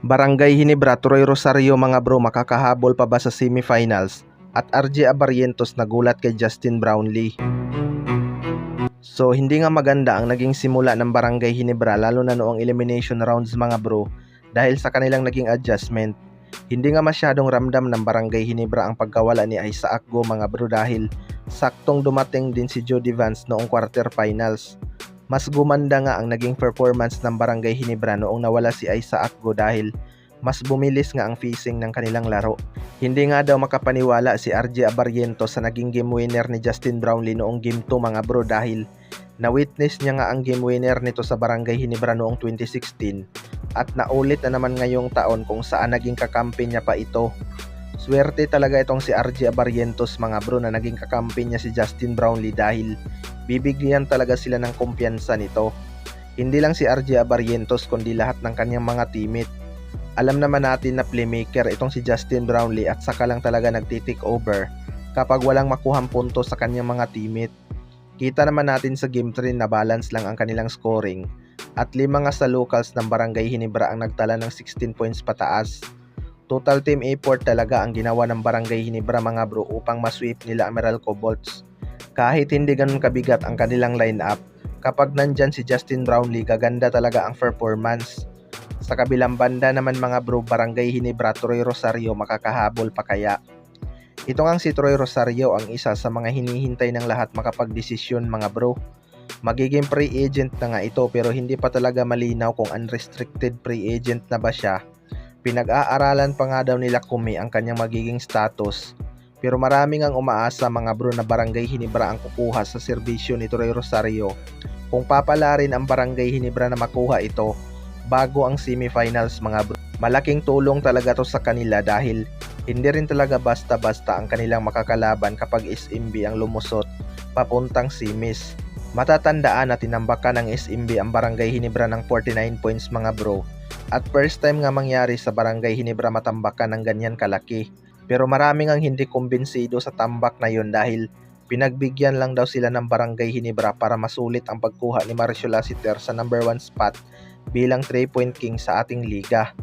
Barangay Hinebra, Troy Rosario mga bro, makakahabol pa ba sa semifinals? At RJ Abarrientos nagulat kay Justin Brownlee. So hindi nga maganda ang naging simula ng Barangay Hinebra lalo na noong elimination rounds mga bro dahil sa kanilang naging adjustment. Hindi nga masyadong ramdam ng Barangay Hinebra ang pagkawala ni Isaac Go mga bro dahil saktong dumating din si Jody Vance noong quarterfinals. Mas gumanda nga ang naging performance ng Barangay Hinebra noong nawala si Isaac Go dahil mas bumilis nga ang facing ng kanilang laro. Hindi nga daw makapaniwala si RJ Abarrientos sa naging game winner ni Justin Brownlee noong game 2 mga bro dahil na-witness niya nga ang game winner nito sa Barangay Hinebra noong 2016 at naulit na naman ngayong taon kung saan naging kakampi niya pa ito. Swerte talaga itong si RJ Abarrientos mga bro na naging kakampi niya si Justin Brownlee dahil bibigyan talaga sila ng kumpiyansa nito. Hindi lang si RJ Abarrientos kundi lahat ng kanyang mga teammate. Alam naman natin na playmaker itong si Justin Brownlee at saka lang talaga nagti-take over kapag walang makuhang punto sa kanyang mga teammate. Kita naman natin sa game 3 na balance lang ang kanilang scoring at 5 nga sa locals ng Barangay Hinebra ang nagtala ng 16 points pataas. Total team effort talaga ang ginawa ng Barangay Hinebra mga bro upang masweep nila ang Meralco Bolts. Kahit hindi ganun kabigat ang kanilang lineup, kapag nandyan si Justin Brownlee gaganda talaga ang performance. Sa kabilang banda naman mga bro, Barangay Hinebra, Troy Rosario makakahabol pa kaya? Ito ngang si Troy Rosario ang isa sa mga hinihintay ng lahat makapagdesisyon mga bro. Magiging free agent na nga ito pero hindi pa talaga malinaw kung unrestricted free agent na ba siya. Pinag-aaralan pa nga daw nila Kumi ang kanyang magiging status. Pero maraming ang umaasa mga bro na Barangay Hinebra ang kukuha sa serbisyo ni Troy Rosario. Kung papalarin ang Barangay Hinebra na makuha ito bago ang semifinals mga bro, malaking tulong talaga to sa kanila dahil hindi rin talaga basta-basta ang kanilang makakalaban kapag SMB ang lumusot papuntang semis. Matatandaan na tinambakan ng SMB ang Barangay Hinebra ng 49 points mga bro at first time nga mangyari sa Barangay Hinebra matambakan ng ganyan kalaki. Pero maraming ang hindi kumbinsido sa tambak na yon dahil pinagbigyan lang daw sila ng Barangay Hinebra para masulit ang pagkuha ni Marcio Lassiter sa number 1 spot bilang 3-point king sa ating liga.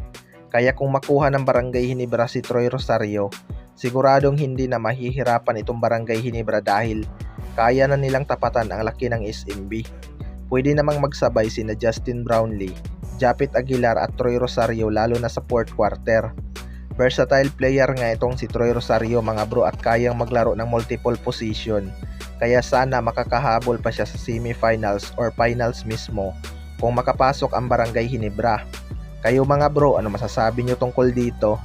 Kaya kung makuha ng Barangay Hinebra si Troy Rosario, siguradong hindi na mahihirapan itong Barangay Hinebra dahil kaya na nilang tapatan ang laki ng SMB. Pwede namang magsabay sina Justin Brownlee, Japit Aguilar at Troy Rosario lalo na sa 4th quarter. Versatile player nga itong si Troy Rosario mga bro at kayang maglaro ng multiple position. Kaya sana makakahabol pa siya sa semifinals or finals mismo kung makapasok ang Barangay Hinebra. Kayo mga bro, ano masasabi nyo tungkol dito?